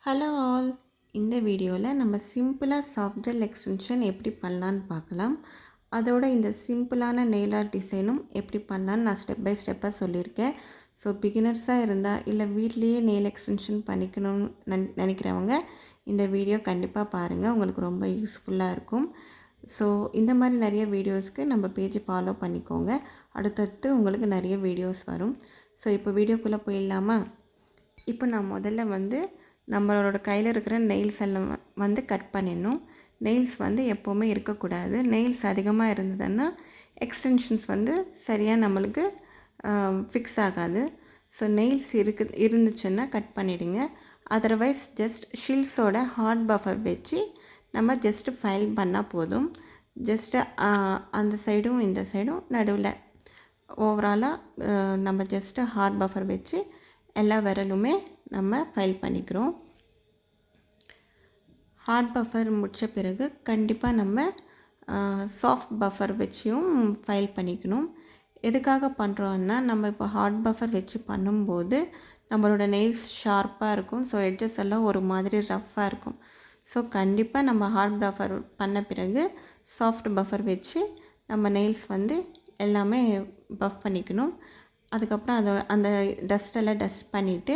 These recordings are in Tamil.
Hello all. இந்த வீடியோவில் நம்ம சிம்பிளாக சாஃப்ட் ஜெல் எக்ஸ்டென்ஷன் எப்படி பண்ணலான்னு பார்க்கலாம். அதோட இந்த சிம்பிளான நெயில் ஆர்ட் டிசைனும் எப்படி பண்ணலான்னு நான் ஸ்டெப் பை ஸ்டெப்பாக சொல்லியிருக்கேன். ஸோ பிகினர்ஸாக இருந்தால் இல்லை வீட்லேயே நெயில் எக்ஸ்டென்ஷன் பண்ணிக்கணும்னு நினைக்கிறவங்க இந்த வீடியோ கண்டிப்பாக பாருங்கள், உங்களுக்கு ரொம்ப யூஸ்ஃபுல்லாக இருக்கும். ஸோ இந்த மாதிரி நிறைய வீடியோஸ்க்கு நம்ம பேஜை ஃபாலோ பண்ணிக்கோங்க. அடுத்தடுத்து உங்களுக்கு நிறைய வீடியோஸ் வரும். ஸோ இப்போ வீடியோக்குள்ளே போயிடலாமா? இப்போ நான் முதல்ல நம்மளோட கையில் இருக்கிற நெயில்ஸ் எல்லாம் கட் பண்ணிடணும். நெயில்ஸ் எப்போவுமே இருக்கக்கூடாது. நெயில்ஸ் அதிகமாக இருந்ததுன்னா எக்ஸ்டென்ஷன்ஸ் சரியாக நம்மளுக்கு ஃபிக்ஸ் ஆகாது. ஸோ நெயில்ஸ் இருந்துச்சுன்னா கட் பண்ணிவிடுங்க. அதர்வைஸ் ஜஸ்ட் ஷில்ஸோட ஹார்ட் பஃபர் வச்சு நம்ம ஜஸ்ட்டு ஃபைல் பண்ணால் போதும். ஜஸ்ட்டு அந்த சைடும் இந்த சைடும் நடுவில் ஓவராலாக நம்ம ஜஸ்ட்டு ஹார்ட் பஃபர் வச்சு எல்லா விரலுமே நம்ம ஃபைல் பண்ணிக்கிறோம். ஹார்ட் பஃபர் முடித்த பிறகு கண்டிப்பாக நம்ம சாஃப்ட் பஃபர் வச்சியும் ஃபைல் பண்ணிக்கணும். எதுக்காக பண்ணுறோன்னா, நம்ம இப்போ ஹார்ட் பஃபர் வச்சு பண்ணும்போது நம்மளோட நெயில்ஸ் ஷார்ப்பாக இருக்கும். ஸோ எட்ஜஸ் எல்லாம் ஒரு மாதிரி ரஃப்பாக இருக்கும். ஸோ கண்டிப்பாக நம்ம ஹார்ட் பஃபர் பண்ண பிறகு சாஃப்ட் பஃபர் வச்சு நம்ம நெயில்ஸ் எல்லாமே பஃப் பண்ணிக்கணும். அதுக்கப்புறம் அந்த டஸ்ட்டெல்லாம் டஸ்ட் பண்ணிவிட்டு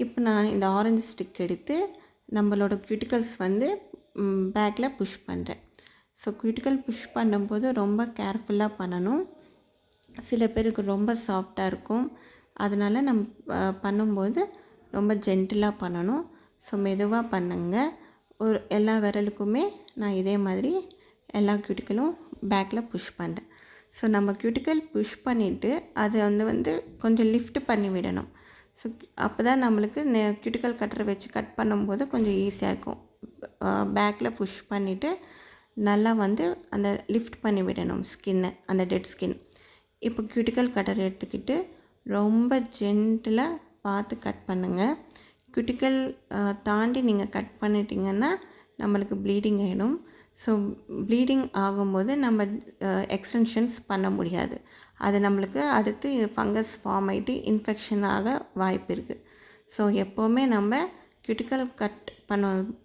இப்போ நான் இந்த ஆரஞ்சு ஸ்டிக் எடுத்து நம்மளோட க்யூட்டிகல்ஸ் பேக்கில் புஷ் பண்ணுறேன். ஸோ க்யூட்டிக்கல் புஷ் பண்ணும்போது ரொம்ப கேர்ஃபுல்லாக பண்ணணும். சில பேருக்கு ரொம்ப சாஃப்டாக இருக்கும். அதனால் நம்ம பண்ணும்போது ரொம்ப ஜென்டிலாக பண்ணணும். ஸோ மெதுவாக பண்ணுங்க. எல்லா விரலுக்குமே நான் இதே மாதிரி எல்லா க்யூட்டிக்கலும் பேக்கில் புஷ் பண்ணுறேன். ஸோ நம்ம க்யூட்டிக்கல் புஷ் பண்ணிவிட்டு அது கொஞ்சம் லிஃப்ட் பண்ணி விடணும். ஸோ அப்போ தான் நம்மளுக்கு க்யூட்டிக்கல் கட்டரை வச்சு கட் பண்ணும்போது கொஞ்சம் ஈஸியாக இருக்கும். பேக்கில் புஷ் பண்ணிவிட்டு நல்லா அந்த லிஃப்ட் பண்ணி விடணும் ஸ்கின்னை, அந்த டெட் ஸ்கின். இப்போ க்யூட்டிக்கல் கட்டரை எடுத்துக்கிட்டு ரொம்ப ஜென்டிலாக பார்த்து கட் பண்ணுங்கள். க்யூட்டிக்கல் தாண்டி நீங்கள் கட் பண்ணிட்டீங்கன்னா நம்மளுக்கு ப்ளீடிங் ஆகிடும். ஸோ ப்ளீடிங் ஆகும்போது நம்ம எக்ஸ்டென்ஷன்ஸ் பண்ண முடியாது. அது நம்மளுக்கு அடுத்து ஃபங்கஸ் ஃபார்ம் ஆகிட்டு இன்ஃபெக்ஷன் ஆக வாய்ப்பு இருக்குது. ஸோ எப்போவுமே நம்ம க்யூட்டிக்கல் கட்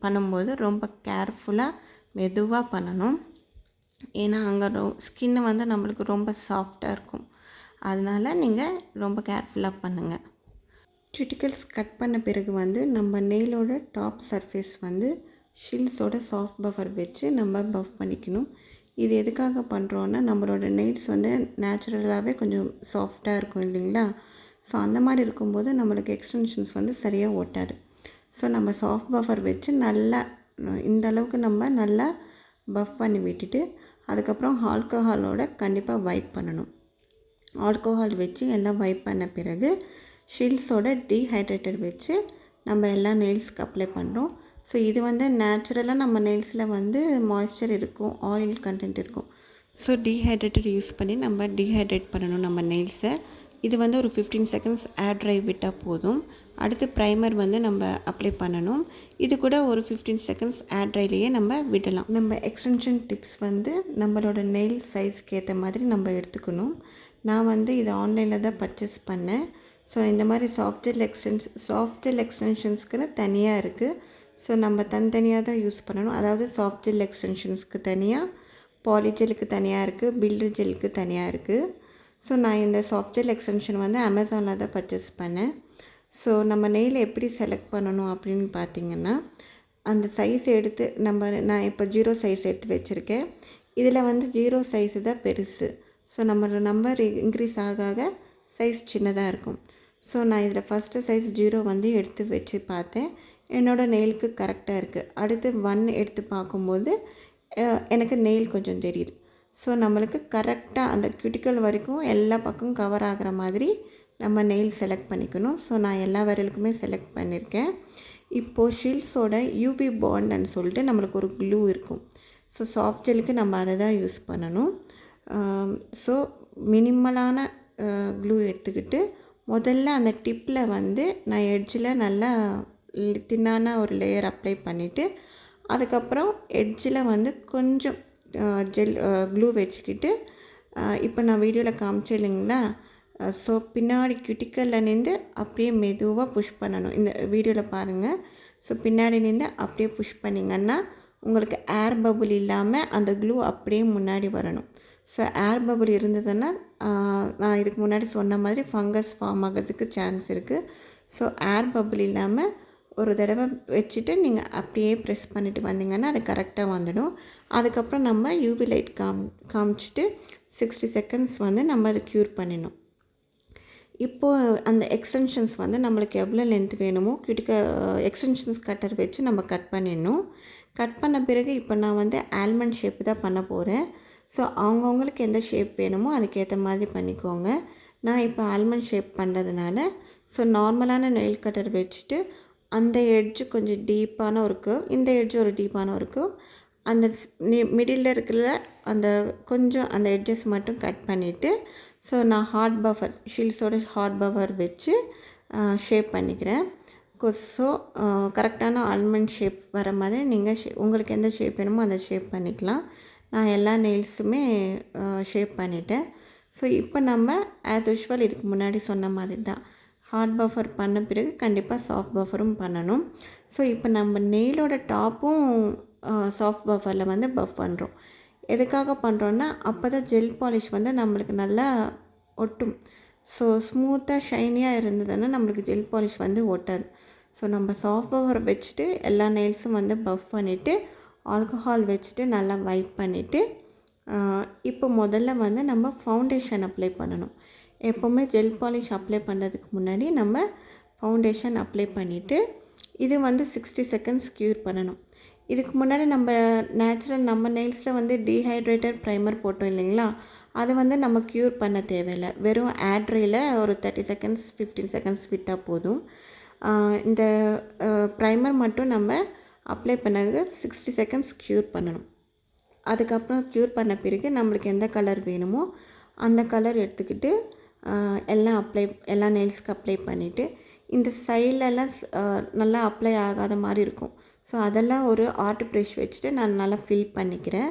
பண்ணும்போது ரொம்ப கேர்ஃபுல்லாக மெதுவாக பண்ணணும். ஏன்னா அங்கே ஸ்கின்னு நம்மளுக்கு ரொம்ப சாஃப்டாக இருக்கும். அதனால் நீங்கள் ரொம்ப கேர்ஃபுல்லாக பண்ணுங்கள். க்யூட்டிக்கல்ஸ் கட் பண்ண பிறகு நம்ம நெயிலோட டாப் சர்ஃபேஸ் ஷில்ஸோட சாஃப்ட் பஃபர் வச்சு நம்ம பஃப் பண்ணிக்கணும். இது எதுக்காக பண்ணுறோன்னா, நம்மளோட நெயில்ஸ் நேச்சுரலாகவே கொஞ்சம் சாஃப்டாக இருக்கும் இல்லைங்களா? ஸோ அந்த மாதிரி இருக்கும்போது நம்மளுக்கு எக்ஸ்டென்ஷன்ஸ் சரியாக ஓட்டாது. ஸோ நம்ம சாஃப்ட் பஃபர் வச்சு நல்லா இந்த அளவுக்கு நம்ம நல்லா பஃப் பண்ணி விட்டுட்டு அதுக்கப்புறம் ஆல்கஹாலோட கண்டிப்பாக வைப் பண்ணணும். ஆல்கஹால் வச்சு எல்லாம் வைப் பண்ண பிறகு ஷில்ஸோட டீஹைட்ரேட்டர் வச்சு நம்ம எல்லா நெயில்ஸ்க்கு அப்ளை பண்ணுறோம். ஸோ இது நேச்சுரலாக நம்ம நெயில்ஸில் மாய்ஸ்சர் இருக்கும், ஆயில் கண்டென்ட் இருக்கும். ஸோ டீஹைட்ரேட்டர் யூஸ் பண்ணி நம்ம டீஹைட்ரேட் பண்ணணும் நம்ம நெயில்ஸை. இது ஒரு 15 செகண்ட்ஸ் ஏர் ட்ரை விட்டால் போதும். அடுத்து ப்ரைமர் நம்ம அப்ளை பண்ணணும். இது கூட ஒரு 15 செகண்ட்ஸ் ஏர் ட்ரைலேயே நம்ம விடலாம். நம்ம எக்ஸ்டென்ஷன் டிப்ஸ் நம்மளோட நெயில் சைஸ்க்கு ஏற்ற மாதிரி நம்ம எடுத்துக்கணும். நான் இதை ஆன்லைனில் தான் பர்ச்சேஸ் பண்ணேன். ஸோ இந்த மாதிரி சாஃப்ட் ஜெல் எக்ஸ்டென்ஷன்ஸ்க்குன்னு தனியாக இருக்குது. ஸோ நம்ம தனித்தனியாக தான் யூஸ் பண்ணணும். அதாவது சாஃப்ட் ஜெல் எக்ஸ்டென்ஷன்ஸ்க்கு தனியாக, பாலிஜெலுக்கு தனியாக இருக்குது, பில்டர் ஜெல்லுக்கு தனியாக இருக்குது. ஸோ நான் இந்த சாஃப்ட் ஜெல் எக்ஸ்டென்ஷன் அமேசானில் தான் பர்ச்சேஸ் பண்ணேன். ஸோ நம்ம நெயில் எப்படி செலக்ட் பண்ணணும் அப்படின்னு பார்த்திங்கன்னா, அந்த சைஸ் எடுத்து நான் இப்போ 0 சைஸ் எடுத்து வச்சுருக்கேன். இதில் 0 சைஸு தான் பெருசு. ஸோ நம்மளோட நம்பர் இன்க்ரீஸ் ஆக சைஸ் சின்னதாக இருக்கும். ஸோ நான் இதில் ஃபஸ்ட்டு சைஸ் 0 எடுத்து வச்சு பார்த்தேன். என்னோடய நெயிலுக்கு கரெக்டாக இருக்குது. அடுத்து 1 எடுத்து பார்க்கும்போது எனக்கு நெயில் கொஞ்சம் தெரியுது. ஸோ நம்மளுக்கு கரெக்டாக அந்த க்யூட்டிக்கல் வரைக்கும் எல்லா பக்கமும் கவர் ஆகிற மாதிரி நம்ம நெயில் செலக்ட் பண்ணிக்கணும். ஸோ நான் எல்லா விரலுக்குமே செலக்ட் பண்ணியிருக்கேன். இப்போது ஷில்ஸோட யூவி பாண்டுன்னு சொல்லிட்டு நம்மளுக்கு ஒரு க்ளூ இருக்கும். ஸோ சாஃப்ட் ஜெல்லுக்கு நம்ம அதை தான் யூஸ் பண்ணணும். ஸோ மினிமலான க்ளூ எடுத்துக்கிட்டு முதல்ல அந்த டிப்பில் நான் எட்ஜில் நல்லா தின்னான ஒரு லேயர் அப்ளை பண்ணிவிட்டு அதுக்கப்புறம் எட்ஜில் கொஞ்சம் க்ளூ வச்சுக்கிட்டு இப்போ நான் வீடியோவில் காமிச்சேன் இல்லைங்களா, ஸோ பின்னாடி கியூட்டிக்கலில் நின்று அப்படியே மெதுவாக புஷ் பண்ணணும். இந்த வீடியோவில் பாருங்கள். ஸோ பின்னாடி நின்று அப்படியே புஷ் பண்ணிங்கன்னா உங்களுக்கு ஏர் பபுள் இல்லாமல் அந்த க்ளூ அப்படியே முன்னாடி வரணும். ஸோ ஏர் பபுள் இருந்ததுன்னா நான் இதுக்கு முன்னாடி சொன்ன மாதிரி ஃபங்கஸ் ஃபார்ம் ஆகிறதுக்கு சான்ஸ் இருக்குது. ஸோ ஏர் பபுள் இல்லாமல் ஒரு தடவை வச்சுட்டு நீங்கள் அப்படியே ப்ரெஸ் பண்ணிவிட்டு வந்தீங்கன்னா அது கரெக்டாக வந்துடும். அதுக்கப்புறம் நம்ம யூவி லைட் காமிச்சிட்டு 60 செகண்ட்ஸ் வந்து நம்ம அதை க்யூர் பண்ணிடணும். இப்போது அந்த எக்ஸ்டென்ஷன்ஸ் வந்து நம்மளுக்கு எவ்வளோ லென்த் வேணுமோ எக்ஸ்டென்ஷன்ஸ் கட்டர் வச்சு நம்ம கட் பண்ணிடணும். கட் பண்ண பிறகு இப்போ நான் வந்து ஆல்மண்ட் ஷேப்பு தான் பண்ண போகிறேன். ஸோ அவங்கவுங்களுக்கு எந்த ஷேப் வேணுமோ அதுக்கேற்ற மாதிரி பண்ணிக்கோங்க. நான் இப்போ ஆல்மண்ட் ஷேப் பண்ணுறதுனால ஸோ நார்மலான நெயில் கட்டர் வச்சுட்டு அந்த எட்ஜு கொஞ்சம் டீப்பான ஒரு கர்வ், இந்த எட்ஜு ஒரு டீப்பான ஒரு கர்வ், அந்த மிடில் இருக்கிற அந்த கொஞ்சம் அந்த எட்ஜஸ் மட்டும் கட் பண்ணிவிட்டு ஸோ நான் ஹார்ட் பஃபர் ஷீல்ஸோட ஹார்ட் பஃபர் வச்சு ஷேப் பண்ணிக்கிறேன். ஸோ கரெக்டான ஆல்மண்ட் ஷேப் வர மாதிரி நீங்கள் உங்களுக்கு எந்த ஷேப் வேணுமோ அந்த ஷேப் பண்ணிக்கலாம். நான் எல்லா நெயில்ஸுமே ஷேப் பண்ணிட்டேன். ஸோ இப்போ நம்ம ஆஸ் யூஷுவல் இதுக்கு முன்னாடி சொன்ன மாதிரி தான் ஹார்ட் பஃபர் பண்ண பிறகு கண்டிப்பாக சாஃப்ட் பஃபரும் பண்ணணும். ஸோ இப்போ நம்ம நெயிலோட டாப்பும் சாஃப்ட் பஃபரில் வந்து பஃப் பண்ணுறோம். எதுக்காக பண்ணுறோன்னா அப்போ தான் ஜெல் பாலிஷ் வந்து நம்மளுக்கு நல்லா ஒட்டும். ஸோ ஸ்மூத்தாக ஷைனியாக இருந்ததுன்னா நம்மளுக்கு ஜெல் பாலிஷ் வந்து ஒட்டாது. ஸோ நம்ம சாஃப்ட் பஃபர் வச்சுட்டு எல்லா நெயில்ஸும் வந்து பஃப் பண்ணிவிட்டு ஆல்கஹால் வச்சுட்டு நல்லா வைப் பண்ணிவிட்டு இப்போ முதல்ல வந்து நம்ம ஃபவுண்டேஷன் அப்ளை பண்ணணும். எப்போவுமே ஜெல் பாலிஷ் அப்ளை பண்ணுறதுக்கு முன்னாடி நம்ம ஃபவுண்டேஷன் அப்ளை பண்ணிவிட்டு இது வந்து 60 செகண்ட்ஸ் க்யூர் பண்ணணும். இதுக்கு முன்னாடி நம்ம நேச்சுரல் நம்ம நெயில்ஸில் வந்து டீஹைட்ரேட்டட் ப்ரைமர் போட்டோம் இல்லைங்களா, அது வந்து நம்ம க்யூர் பண்ண தேவையில்லை. வெறும் ஆட்ரியில் ஒரு 30 செகண்ட்ஸ் 15 செகண்ட்ஸ் விட்டால் போதும். இந்த ப்ரைமர் மட்டும் நம்ம அப்ளை பண்ணது 60 செகண்ட்ஸ் க்யூர் பண்ணணும். அதுக்கப்புறம் க்யூர் பண்ண பிறகு நம்மளுக்கு எந்த கலர் வேணுமோ அந்த கலர் எடுத்துக்கிட்டு எல்லா நெயில்ஸ்க்கு அப்ளை பண்ணிவிட்டு இந்த சைட்லலாம் நல்லா அப்ளை ஆகாத மாதிரி இருக்கும். ஸோ அதெல்லாம் ஒரு ஆர்ட் ப்ரஷ் வச்சுட்டு நான் நல்லா ஃபில் பண்ணிக்கிறேன்.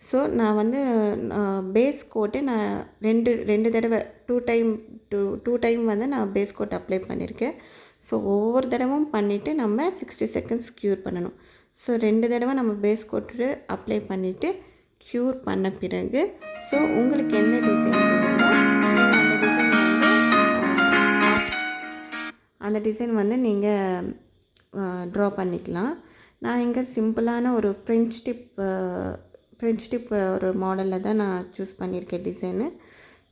ஸோ நான் வந்து பேஸ் கோட்டை நான் ரெண்டு தடவை டூ டைம் வந்து நான் பேஸ் கோட் அப்ளை பண்ணியிருக்கேன். ஸோ ஒவ்வொரு தடவும் பண்ணிவிட்டு நம்ம 60 செகண்ட்ஸ் க்யூர் பண்ணணும். ஸோ 2 தடவை நம்ம பேஸ் கோட்டு அப்ளை பண்ணிவிட்டு க்யூர் பண்ண பிறகு ஸோ உங்களுக்கு எந்த டிசைன் வேணுமோ அந்த டிசைன் வந்து நீங்கள் ட்ரா பண்ணிக்கலாம். நான் இங்கே சிம்பிளான ஒரு ஃப்ரெஞ்ச் டிப் ஒரு மாடலில் தான் நான் சூஸ் பண்ணியிருக்கேன் டிசைனு.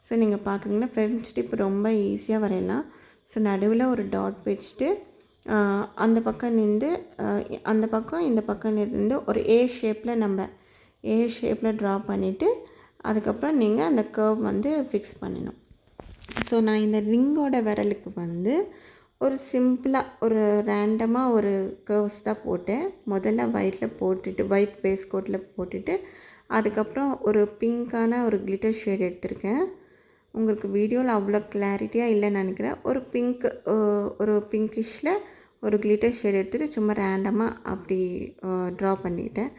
ஸோ நீங்கள் பார்க்குறீங்கன்னா ஃப்ரெஞ்ச் டிப் ரொம்ப ஈஸியாக வரையலாம். ஸோ நடுவில் ஒரு டாட் வச்சுட்டு அந்த பக்கம் நின்று அந்த பக்கம் இந்த பக்கம் இருந்து ஒரு ஏ ஷேப்பில் ட்ரா பண்ணிவிட்டு அதுக்கப்புறம் நீங்கள் அந்த கர்வ் வந்து ஃபிக்ஸ் பண்ணணும். ஸோ நான் இந்த ரிங்கோட விரலுக்கு வந்து ஒரு சிம்பிளாக ஒரு ரேண்டமாக ஒரு கர்வ்ஸ் தான் போட்டேன். முதல்ல ஒயிட் பேஸ் கோட்டில் போட்டுட்டு அதுக்கப்புறம் ஒரு பிங்க்கான ஒரு கிளிட்டர் ஷேட் எடுத்திருக்கேன். உங்களுக்கு வீடியோவில் அவ்வளோ கிளாரிட்டியாக இல்லைன்னு நினைக்கிறேன். ஒரு பிங்கிஷில் ஒரு கிளிட்டர் ஷேட் எடுத்துகிட்டு சும்மா ரேண்டமாக அப்படி ட்ரா பண்ணிட்டேன்.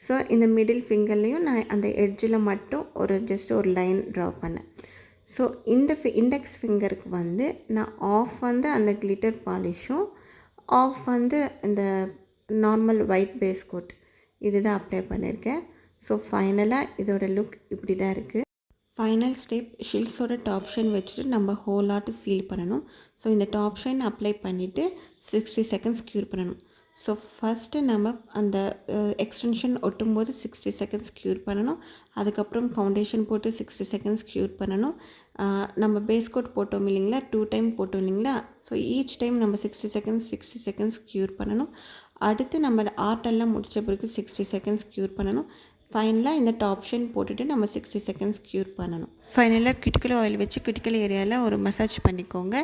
ஸோ இந்த மிடில் ஃபிங்கர்லேயும் நான் அந்த எட்ஜில் மட்டும் ஜஸ்ட் ஒரு லைன் ட்ரா பண்ணேன். ஸோ இந்த இண்டெக்ஸ் ஃபிங்கருக்கு வந்து நான் ஆஃப் வந்து அந்த கிளிட்டர் பாலிஷும் ஆஃப் வந்து இந்த நார்மல் ஒயிட் பேஸ் கோட் இது தான் அப்ளை பண்ணியிருக்கேன். ஸோ ஃபைனலாக இதோட லுக் இப்படி தான் இருக்குது. ஃபைனல் ஸ்டெப் ஷீல்ஸோட டாப் ஷைன் வச்சுட்டு நம்ம ஹோலாட்டு சீல் பண்ணணும். ஸோ இந்த டாப் ஷைன் அப்ளை பண்ணிவிட்டு 60 செகண்ட்ஸ் க்யூர் பண்ணணும். ஸோ ஃபஸ்ட்டு நம்ம அந்த எக்ஸ்டென்ஷன் ஒட்டும்போது 60 செகண்ட்ஸ் க்யூர் பண்ணணும். அதுக்கப்புறம் ஃபவுண்டேஷன் போட்டு 60 செகண்ட்ஸ் க்யூர் பண்ணணும். நம்ம பேஸ் கோட் போட்டோம் இல்லைங்களா, 2 டைம் போட்டோம் இல்லைங்களா. ஸோ ஈச் டைம் நம்ம 60 செகண்ட்ஸ் க்யூர் பண்ணணும். அடுத்து நம்ம ஆர்ட்டெல்லாம் முடித்த பிறகு 60 செகண்ட்ஸ் க்யூர் பண்ணணும். ஃபைனலாக இந்த டாப் ஷைன் போட்டுட்டு நம்ம 60 செகண்ட்ஸ் க்யூர் பண்ணணும். ஃபைனலாக கிட்டிக்கல் ஆயில் வச்சு கிட்டிக்கல் ஏரியாவில் ஒரு மசாஜ் பண்ணிக்கோங்க.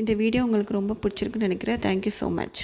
இந்த வீடியோ உங்களுக்கு ரொம்ப பிடிச்சிருக்குன்னு நினைக்கிறேன். Thank you so much.